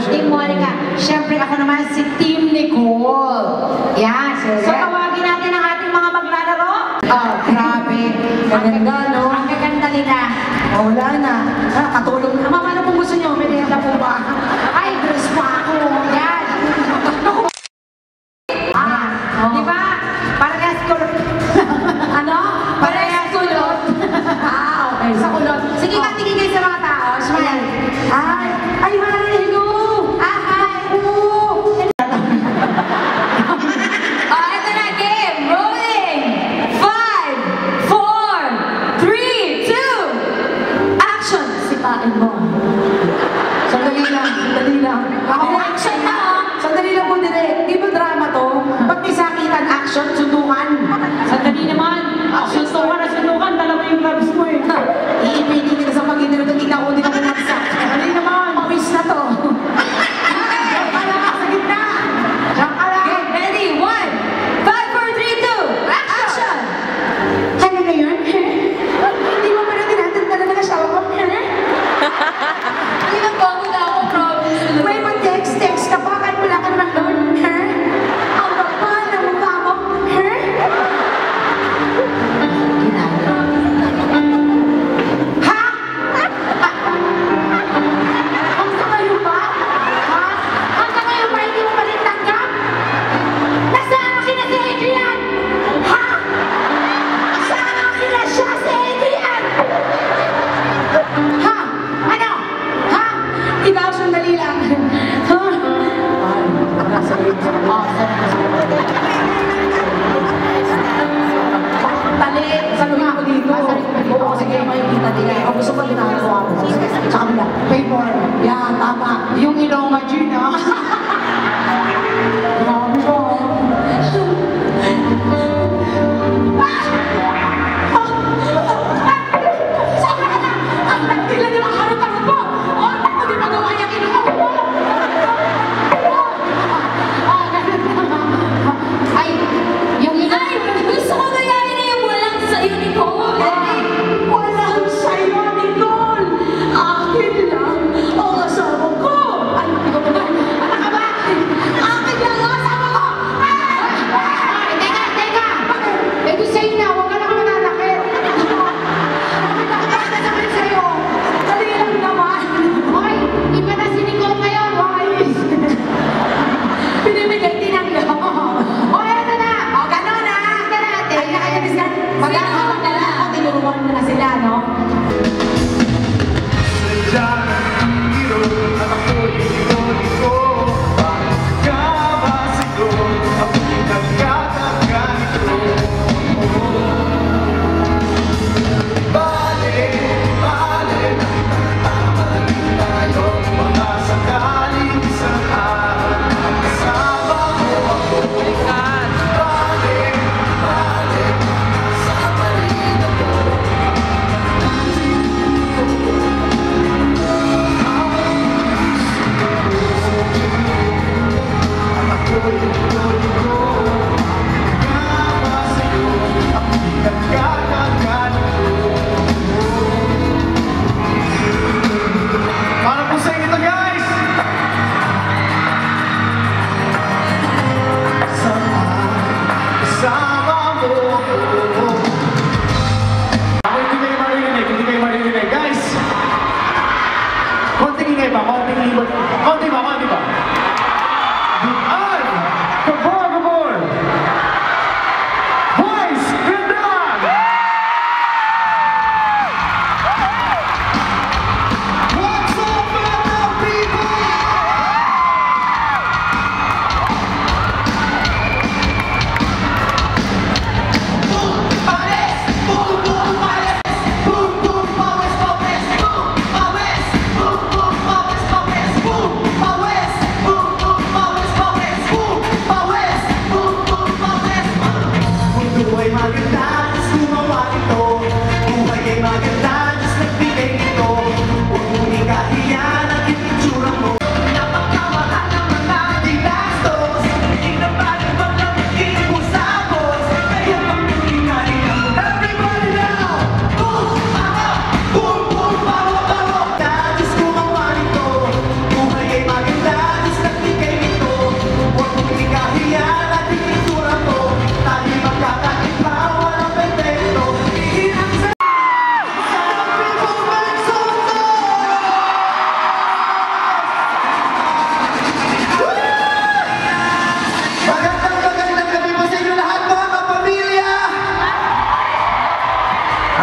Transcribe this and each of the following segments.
Team Monica. Siyempre ako naman si Team Nicole. Yan. So tawagin natin ang ating mga maglalaro. Oh, grabe. Maganda, no? Ang gaganda nila. Oh, wala na. Katulong na. Mama, ano kung gusto nyo? May na po ba? Ay, dress pa ako. Yan. Di ba? Parehas kulot. Ano? Parehas kulot. Okay. Sa kulot. Sige, patingin kayo sa mga tao. Smile. Ay, ay, hello! Hi! Oo! Ito na, game! Rolling! 5, 4, 3, 2, action! Sipain mo. Sandali lang. Sandali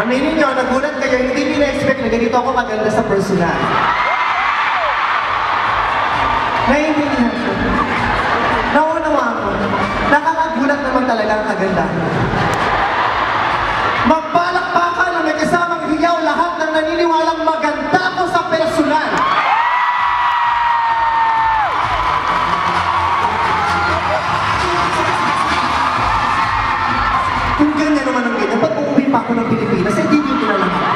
Aminin nyo, nagulat kayo, hindi nyo na-expect na ganito ako maganda sa personal. Naiintindihan ko. Naunawa ko. Nakakagulat naman talaga ang kagandahan. Magpalakpakan na may kasamang hiyaw lahat ng naniniwalang maganda ako sa personal. Kung ganyan naman ang ganyan, ba't uuwi pa ako ng Pilipinas? Hindi dito na lang ako.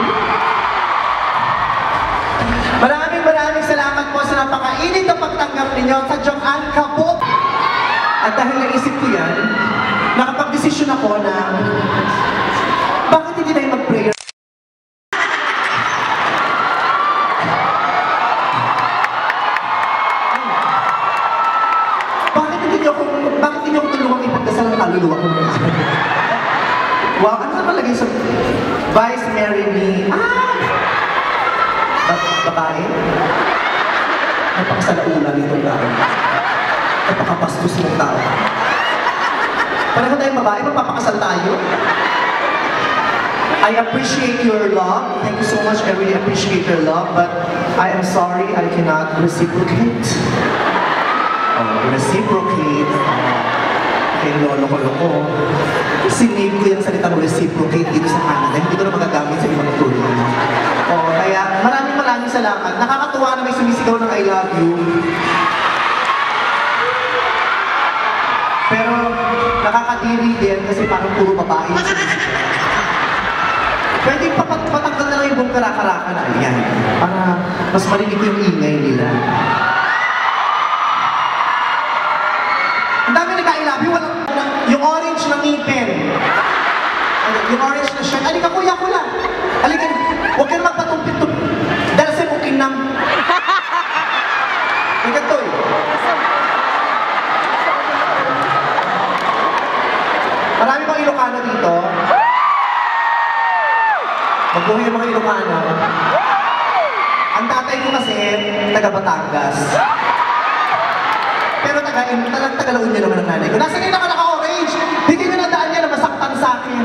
Maraming salamat po sa napakainit na pagtanggap ninyo sa Joanne Kabot. At dahil naisip ko yan, nakapag-desisyon ako na bakit hindi tayo mag-prayer? Bakit hindi ako tulungan ipagdasal ang kaluluwa ko? Wow, ano nakalagay sa Vice Marry Me? Babae? Napakasalaula nitong tao. Napakapastos ng tao. Pareho tayong babae, magpapakasal tayo. I appreciate your love. Thank you so much. I really appreciate your love. But I am sorry I cannot reciprocate. Reciprocate. Kay lolo-lolo. Sinave ko yung salitang reciprocate dito sa Canada. Hindi ko na magagamit sa ibang tuloy. Kaya maraming salamat. Nakakatuwa na may sumisigaw ng I love you. Pero nakakadiri din kasi parang puro babae yung sumisigaw. Pwede patanggal na lang yung buong karakaraka na yan. Para mas marinig ko yung ingay nila. Ang dami nag-I love you. Yung orange na ngipin. Yung orange na shirt. Alika kuya ko lang. Alika. Huwag kang magpatumpit-tumpit. Dahil sa mong kinam. Alika to eh. Marami bang Ilocano dito? Magbuhay yung mga Ilocano. Ang tatay ko kasi, taga Batangas. Pero taga-Laon niya naman ang nanay ko. Nasa ngayon ako naka-orange. Hindi nyo na daan niya na masaktan sa akin.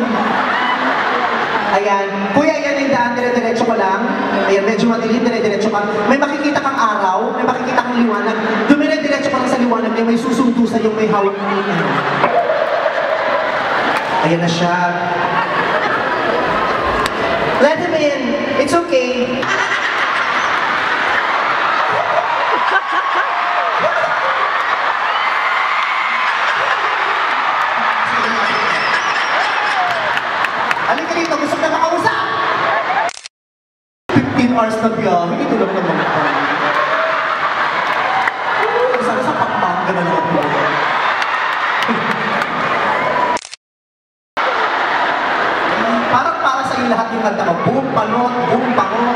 Ayan. Kuya, yan yung daan. Dire-diretso ko lang. Ayan, medyo madilim. Dire-diretso ka. May makikita kang araw. May makikita kang liwanag. Dumire-diretso ka lang sa liwanag. May susunto sa yung may hawak ng liwanag. Ayan na siya. Let him in. It's okay. Halika dito, gusto ka na makausap! 15 hours na biyahe, ito lang naman ako. Sana sa Pampanga na lang ako. Parang para sa lahat yung kanta ko, buong panot, buong pangot,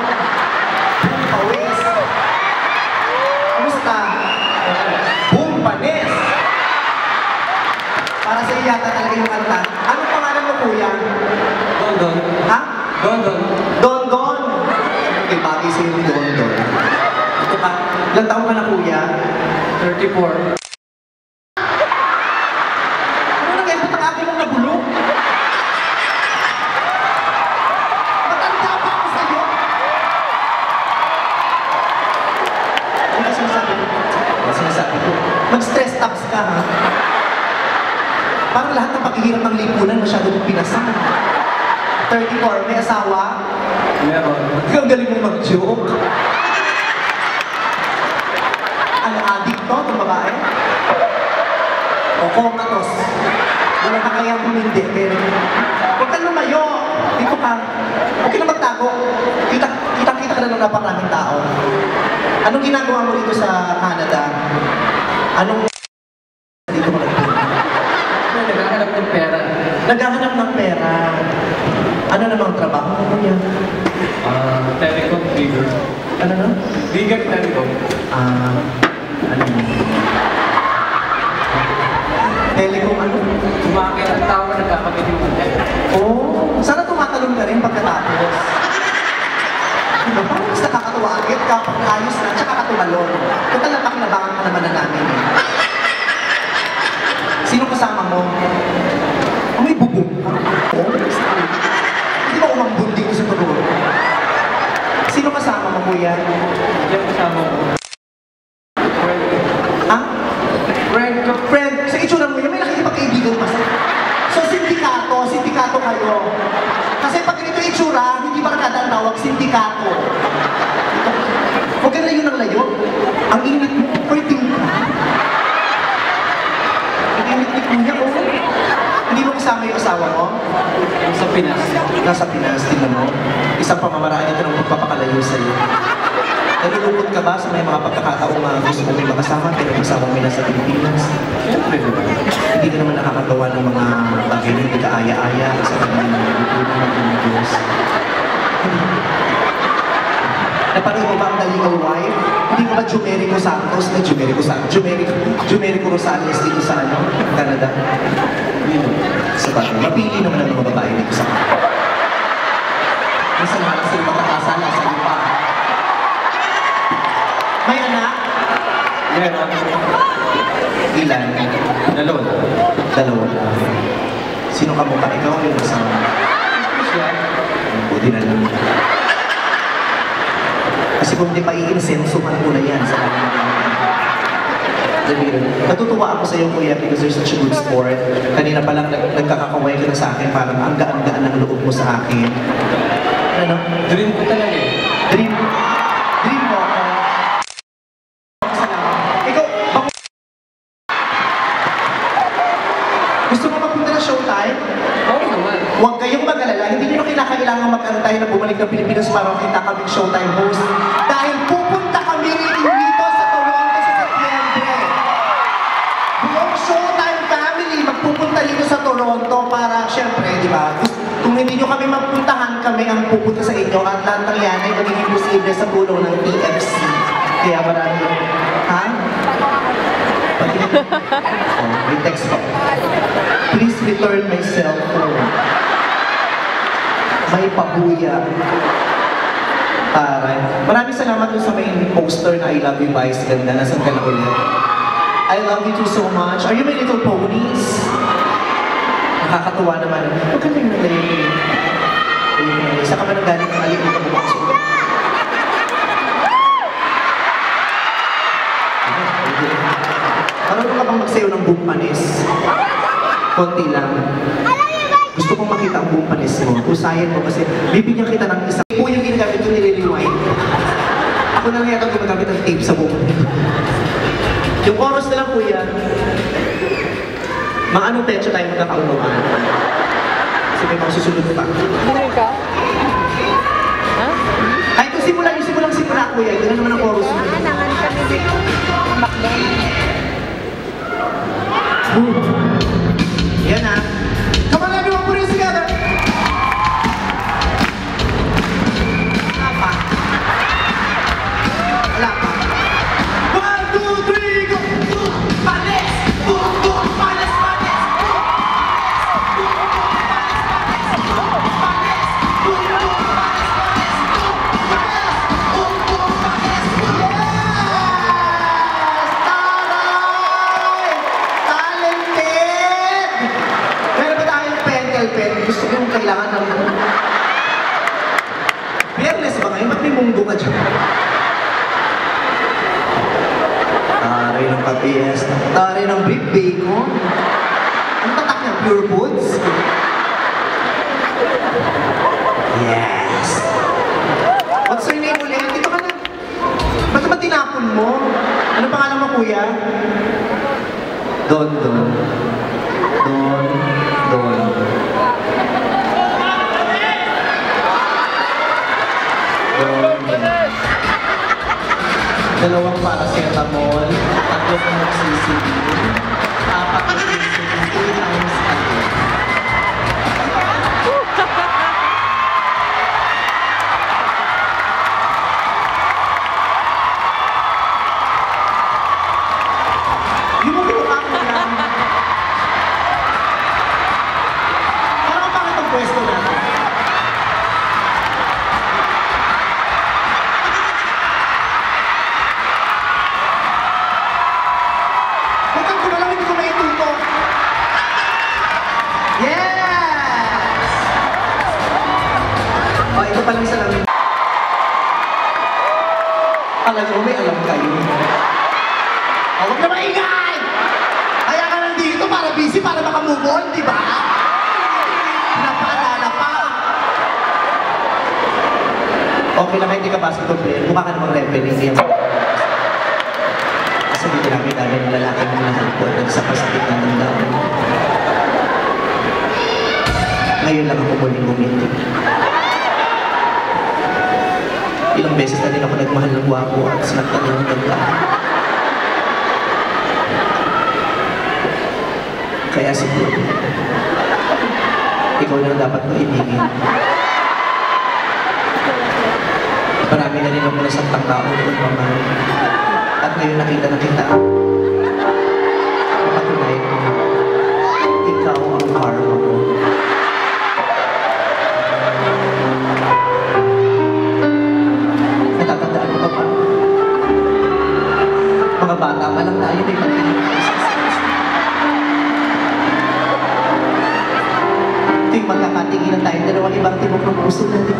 buong pawis. Kumusta? Buong panis! Para sa iyo yata talaga yung kanta. Anong pangalan mo, kuya? Don. Ha? Don. Okay, bagay sa'yo yung Don. Ito ka. Ilang taong ka na, kuya? 34. Ano nag-epot ang aking mong nabulok? Matanda pa ako sa'yo? Ano ang sinasabi ko? Mag-stress taps ka, ha? Parang lahat ng paghihirap ng lipunan masyado mong pinasang. 34, may asawa? Meron. Ikaw galing mong mag-joke. Ano, addict to, itong babae? O, comatose. Wala na kaya humindi, pero... Huwag kang lumayo! Dito ka. Huwag ka na magtago. Kita ka na ng napakaraming tao. Anong ginagawa mo dito sa Canada? Anong... Dito ka Naghahanap ng pera. Naghahanap ng pera. Ano namang trabaho mo yan? Telecom bigger. Ano na? Bigger telecom. Ano yun? Telecom ano? Sumakit ang tao na nagkakabit yung hotel. Oh, sana tumatalon ka rin pagkatapos. Diba? Parang mas nakakatuwa agad kapag ayos na, tsaka katumalon. Total na pakinabangan ka naman na namin eh. Sino kasama mo? Oh, may bubong ka. Oh, hindi ba umambun din basura, hindi barkada ang tawag, sindikato. Huwag ka layo ng layo. Ang init mo, pwedeng ka. Ang init ni kuya ko. Hindi mo kasama yung asawa mo? Sa Pinas. Nasa Pinas, tingnan mo. Isang pamamaraan ito ng magpapakalayo sa'yo. Nalulungkot ka ba sa may mga pagkakataong gusto mo may makasama pero kasama mo nasa Pilipinas? Siyempre naman. Hindi ka naman nakakatawa ng mga bagay na hindi ka aya-aya sa kanyang lutunan ng Diyos. Napanood mo ba ang The Legal Wife? Hindi ko ba Jumerico Santos na Jumerico Rosales dito sa Canada? Yun. Sa bagay, mapili naman ang mga babae dito sa Canada. Minsan naman sila matakasala sa iyo pa. May anak? Meron. Ilan? Dalawa. Dalawa. Sino ka mukha? Ikaw o yung asawa mo? Siya. Buti na lang. Kasi kung hindi pa i-insenso man muna yan sa mga natutuwa ako sa iyo, kuya, because you're such a good sport. Kanina pa lang nagkakakaway ka na sa akin, parang ang gaan-gaan ng loob mo sa akin. Ano? Dream ko talaga eh. Dream mo ako. Ikaw, gusto mo magpunta na showtime? Oo naman. Huwag kayong mag-alala, hindi nyo kinakailangan mag-antay na bumalik ng Pilipinas para makita kaming showtime host. Dahil pupunta kami dito sa Toronto sa Setyembre. Buong showtime family magpupunta dito sa Toronto para, syempre, di ba? Kung hindi nyo kami magpuntahan, kami ang pupunta sa inyo at lahat ng yan ay magiging posible sa tulong ng TFC. Kaya marami yung, ha? Oh, may text ko. Please return my cell phone. May pabuya. Taray. Maraming salamat dun sa may poster na I love you, Vice. Ganda. Nasaan ka na ulit? I love you too so much. Are you my little ponies? Nakakatuwa naman. Huwag ka nang nagaling. Isa ka ba nang galing ng alimutan mo ba kasi? Marunong ka bang magsayo ng bumpanis? Konti lang. Gusto kong makita ang bumpanis mo. Usayan mo kasi bibigyan kita ng isa. Po yung ginagamit yung nililiwine. Ako na lang yata gumagamit ng tape sa buko. Yung chorus na lang, kuya. Mga anong petsa tayo magkakaunawan? Kasi may mga susunod pa. Hindi ka? Ha? Ay, kung simulan kuya. Ito na naman ang chorus mo. Nangan kami dito. Yan na. Come on, everyone, put it together. Wala pa. Wala pa. 1, 2, 3, go! Panes! Boom, boom, panes, panes! Boom, boom, panes, panes! Panes! Boom, boom, panes, panes! Panes! Boom, boom, panes! Yes! Taray! Talented! Meron ba tayong pen? Gusto ko yung kailangan ng... Biyernes ba ngayon? Ba't may munggo ka dyan? Taray ng papies. Taray ng beef bacon. Ang tatak niya? Pure foods? Yes! What's your name ulit? Dito ka na. Ba't naman tinapon mo? Ano pangalan mo, kuya? Don. Dalawang paracetamol, 3 amoxicillin, 4 amoxicillin, 2 times a day. Yung mga mukha ko yan. Parang bakit ang pwesto natin? Huwag kang kumalaw, hindi ko maituto. Yes! O, ito pa lang isa lang. Alam mo, may alam kayo. O, huwag na maingay! Kaya ka nandito para busy, para makamove on, di ba? Napaalala pa. Okay lang kahit hindi ka basketball player, mukha ka namang referee. Kaya kasi dito namin dami ng lalaki ng mahal ko at nagsapasakit na ng daon. Ngayon lang ako muling umiti. Ilang beses na din ako nagmahal ng gwapo at sinaktan ng ganda. Kaya siguro, ikaw lang dapat maibigin. Marami na rin ako nasaktan tao noon, mama. At ngayon nakita na kita. Mapatunayan ko, ikaw ang karma ko. Natatandaan mo pa ba? Mga bata pa lang tayo, may pagkinig. Tuwing magkakatinginan tayo, dalawang ibang tibok ng puso natin.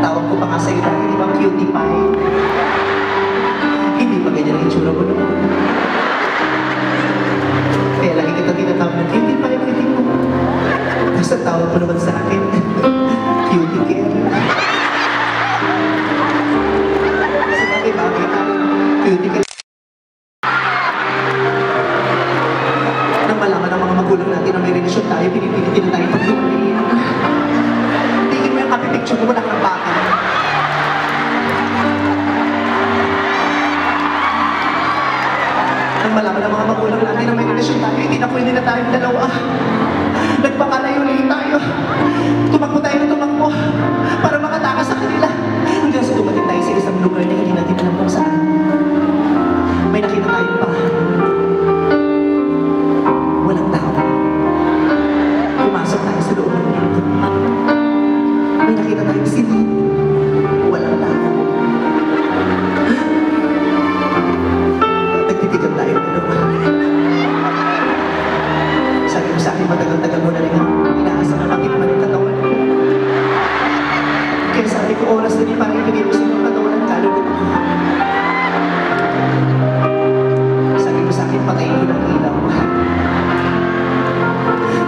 Tawag ko pa nga sa'yo dahil di ba cutie pie? Hindi pa ganyan ang itsura mo noon. Kaya lagi kita tinatawag na cutie pie, cutie mo. Tapos ang tawag mo naman sa akin, cutie care. Sa bagay-bagay tayo, cutie care. Nang malaman ng mga magulang natin na may relasyon tayo, pinipilitin na tayo pag-iwalayin. Tingin mo yung kapipicture mo, wala kang bata. Nang malaman ng mga magulang natin na may relasyon tayo, hindi na tayong dalawa. Nagpakalayo-layo tayo. Tumakbo tayo ng tumakbo para makatakas sa kanila. Hanggang sa dumating tayo sa isang lugar na hindi natin alam kung saan. May nakita tayong bahay. Walang tao. Pumasok tayo sa loob ng mundo. May nakita tayong silid. Walang tao. Nagtitigan tayo dalawa. Sabi mo sa akin, matagal-tagal mo na rin inaasa na matikman yung katawan. Kaya sabi ko, oras na din para ibigay mo sa mga katawan ng kaluluwa ko. Sabi mo sa akin, patayin ko ng ilaw.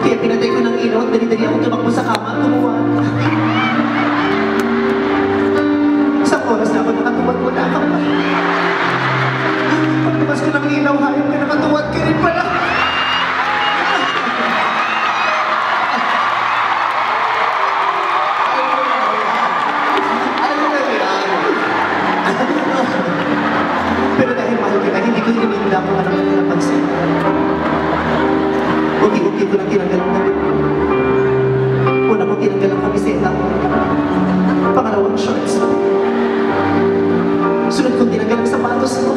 Kaya pinatay ko ng ilaw at dali-dali ako tumakbo sa kama at tumuwan. Isang oras na ako nakatuwad mo na ako. Pagtabas ko ng ilaw, hayop ka nakatuwad ka rin pala. Pero dahil mahal kita, hindi ko hininda kung ano ang napansin. Unti-unti ko lang tinanggal ang damit. Una ko tinanggal ang kamiseta. Pangalawang shorts. Sunod ko tinanggal ang sapatos ko.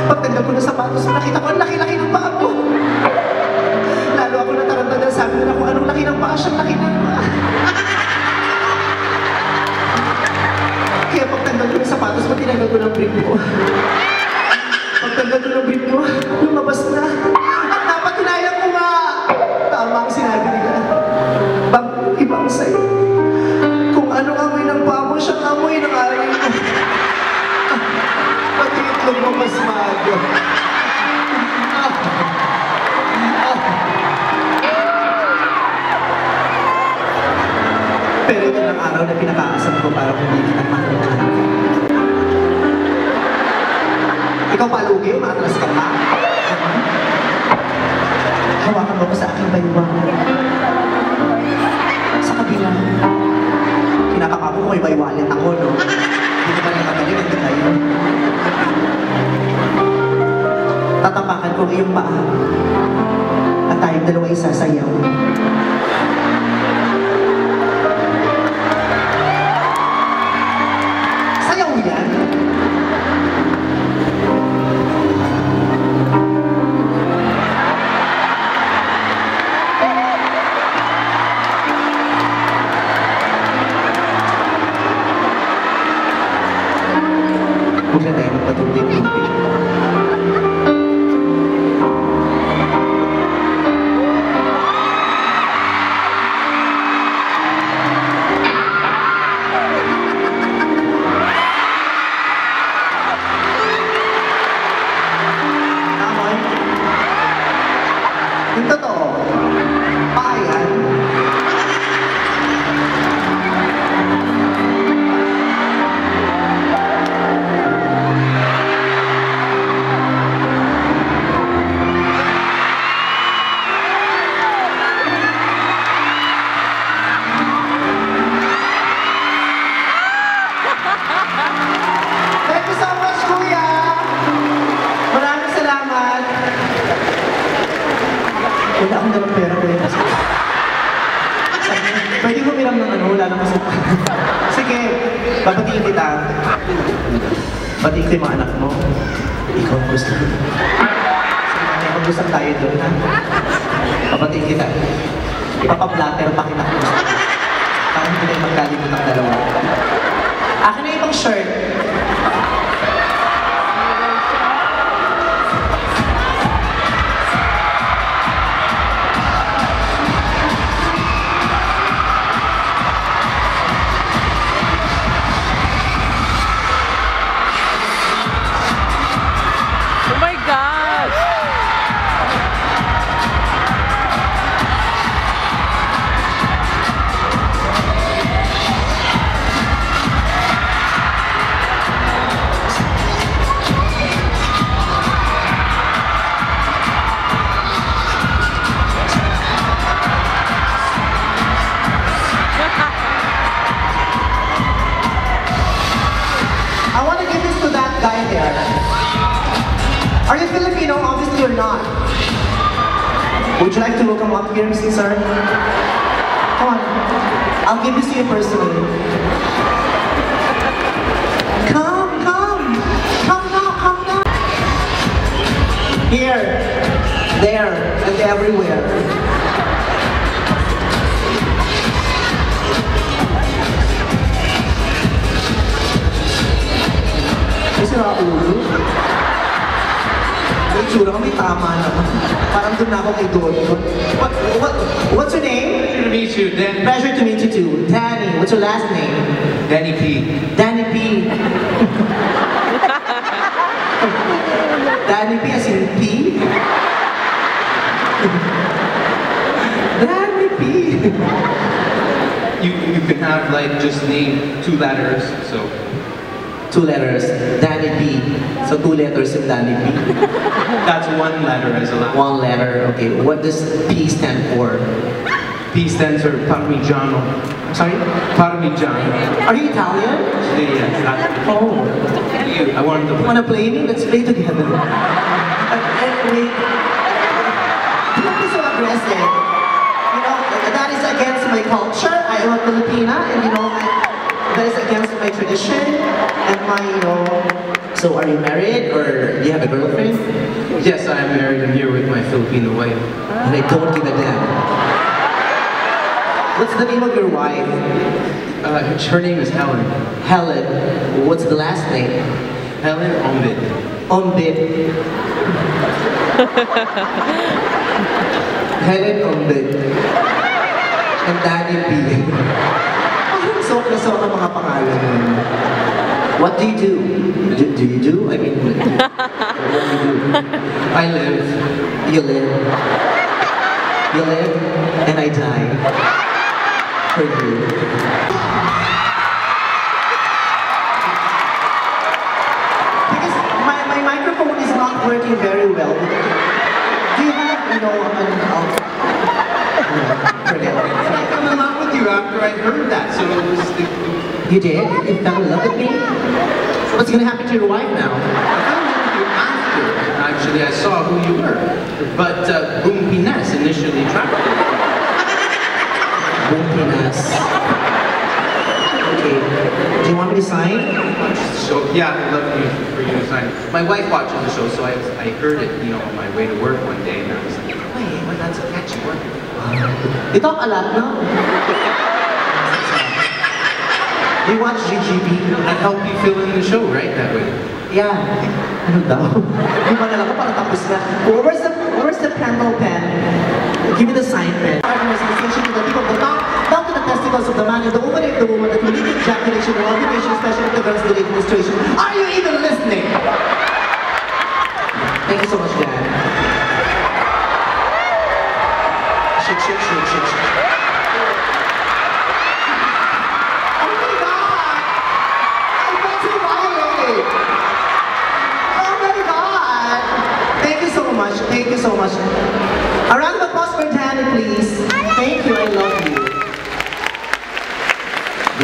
Pagtanggal ko ng sapatos, nakita ko ang laki-laki ng paa ko. Lalo ako natarantad, sabi nila kung anong laki ng paa, siyang laki ng paa. Kaya pagtanggal ko ng sapatos mo, tinanggal ko ng brief ko. Pagtanggal ko ng brief ko, lumabas na. At napatunayan ko nga! Tama ang sinabi nila. Ibang sa'yo. Kung anong amoy ng paa mo, siyang amoy ng aray ko. Pati itlog mo mas maaga. Pero ito ng araw na pinakaasam ko para kung hindi kitang mahal. Ikaw palugi, umatras ka pa. Hawakan mo ko sa aking baywang. Sa kabila. Kinakapa ko may baywalit ako, no? Hindi ko pa lang magaling, hindi tayo. Tatapakan ko iyong paa. At tayong dalawa isasayaw. Sayaw yan. Huwag na tayo magpatuloy-tuloy. Wala akong dalang pera ko yun. Pwede mo miram ng ano, wala naman sa... Sige, babatiin kita. Batiin ko yung mga anak mo. Ikaw ang gusto ko. Sige, may pag-usap tayo doon, ha? Babatiin kita. Ipapablatter pa kita kung gusto ko. Para hindi tayo magkalimut ng dalawa. Akin na yung ibang shirt. Oh my gosh! I want to give this to that guy there. Are you Filipino? Obviously you're not. Would you like to come up here, Mr. Sir? Come on. I'll give this to you personally. Come, come. Come now, come now. Here, there, and everywhere. Kasi nakaulo. May tsura ko, may tama naman. Parang doon na ako kay Dodo. What's your name? Pleasure to meet you, Dan. Pleasure to meet you too. Danny. What's your last name? Danny P. Danny P. Danny P as in P? Danny P. You can have like just name 2 letters, so 2 letters. Danny P. So 2 letters in Danny P. that's 1 letter as a last. 1 letter. Okay. What does P stand for? P stands for Parmigiano. Sorry? Parmigiano. Are you Italian? Yeah, that's Oh. I wanted to Wanna play me? Let's play together. Anyway, don't be so aggressive. You know, that is against my culture. I am a Filipina, and you know, that is against my tradition and my, you know. So, are you married or do you have a girlfriend? Yes, I am married. I'm here with my Filipino wife. And I don't give a damn. What's the name of your wife? Her name is Helen. Helen. What's the last name? Helen Ombit. Ombit. Helen Ombit. And Danny P. Parang so ang mga pangalan nun. What do you do? Do you do? I mean, what do you do? I live. You live. You live, and I die. For you. Because my microphone is not working very well. Do you have, you know, forget it. I fell in love with you after I heard that, so it was You did? You fell in love with me? What's gonna happen to your wife now? I fell in love with you after. Actually, I saw who you were. But Boom Pines initially attracted me. Boom Pinas. Okay. Do you want me to sign? So yeah, I'd love for you to sign. My wife watches the show, so I heard it, you know, on my way to work one day, and I was like, wait, well, that's a catchy word. You talk a lot, no? You watch GGB? I'd help you fill in the show, right? That way. Yeah. Ano daw? Di ba nila ko para tapos na? Where's the candle pen? Give me the sign pen. Organization to the tip of the tongue, down to the testicles of the man and the ovary of the woman that will lead to ejaculation or ovulation, especially if the girl's delayed menstruation. Are you even listening? Thank you so much, Dad. Shake, shake, shake, shake, shake. Oh my God! I got too violent! Oh my God! Thank you so much. Thank you so much. A round of applause for Danny, please. Thank you. I love you.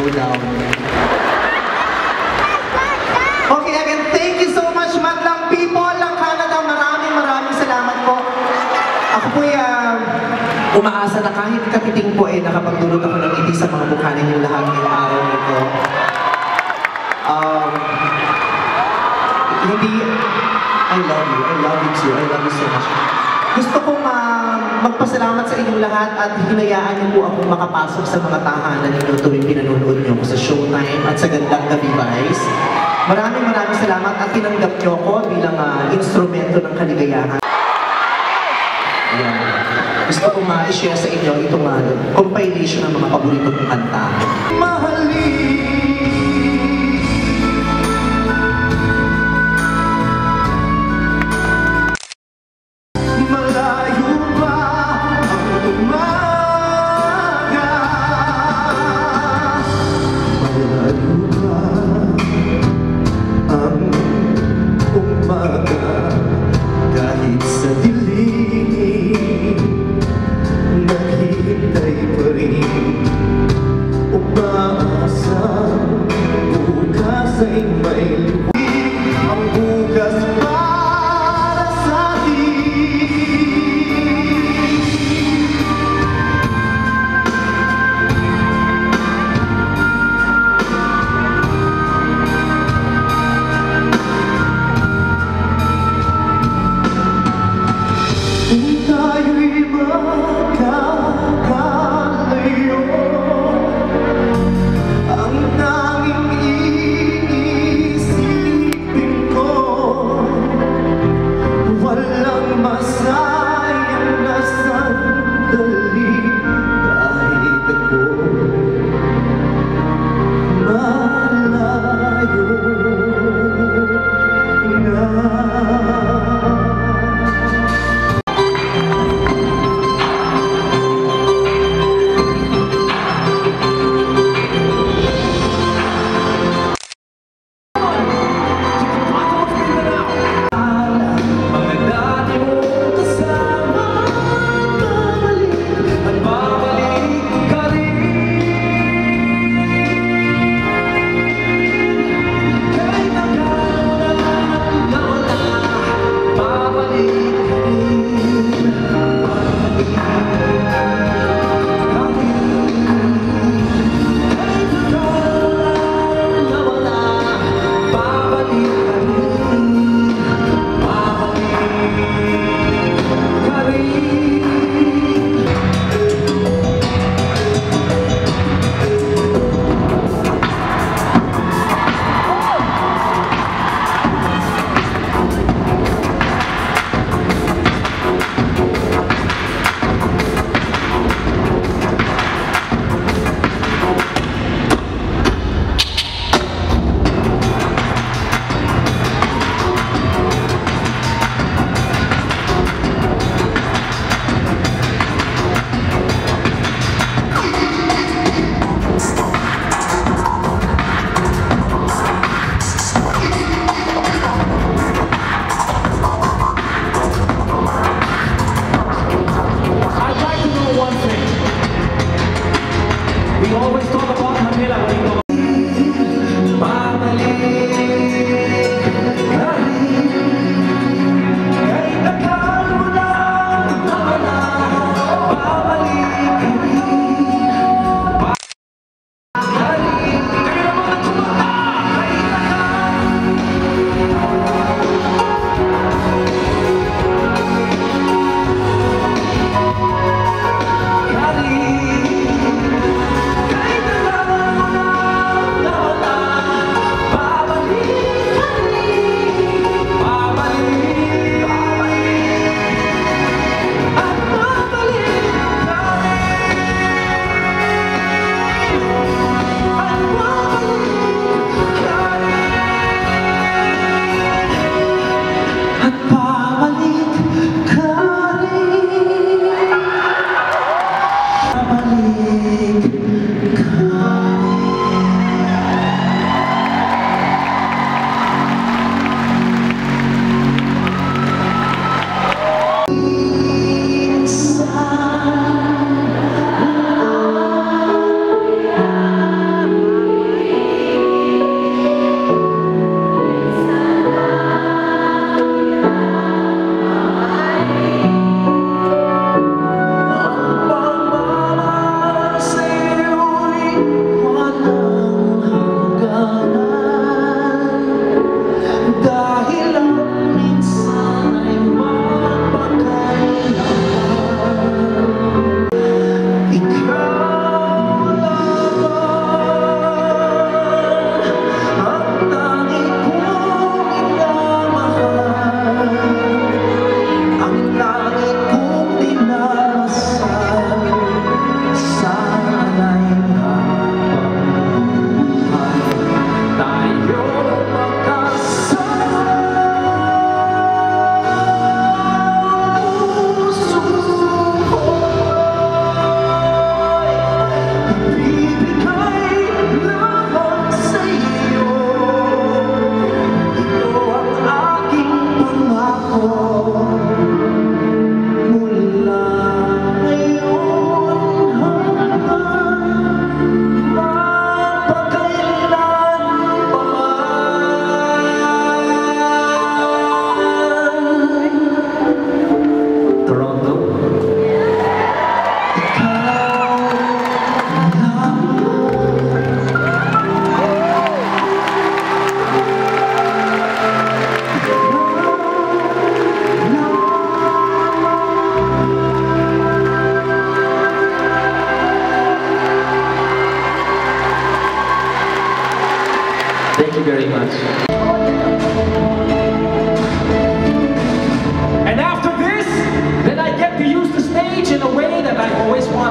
Go down. Okay, again, thank you so much, madlang people ng Canada. Maraming salamat po. Ako Ako'y umaasa na kahit kapiting po nakapagdulot ako ng ngiti sa mga mukha ninyong lahat ngayong araw nito. Hindi, I love you too, I love you so much. Gusto kong magpasalamat sa inyong lahat at hinayaan niyo po akong makapasok sa mga tahanan ninyo tuwing pinanonood niyo ako sa Showtime at sa Gandang Gabi Vice. Maraming salamat at tinanggap niyo ako bilang instrumento ng kaligayahan. Ayan. Gusto kong ma-share sa inyo itong compilation ng mga paborito kong kanta. Malayo pa ang umaga, malayo pa ang umaga, kahit sa dilim, naghihintay pa rin, umaasa.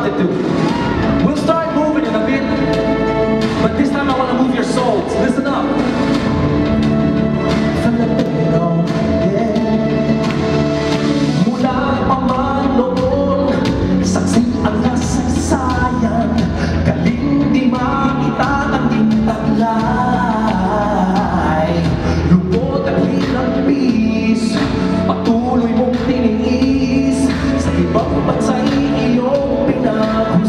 wanted to. We'll start moving in a bit, but this time I want to move your souls. Listen up. Filipino, yeah. Mula pa man noon, saksi ang kasaysayan, galing di maitatanging taglay. Lungkot at hinagpis, patuloy mong tiniis, sa ibang bansa'y iyong pinag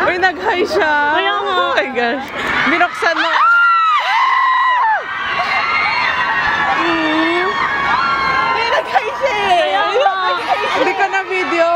Uy, nag-hi siya. Kaya nga. Oh my gosh. Binuksan mo. Uy, nag-hi siya eh. Kaya nga. Hindi ko na video.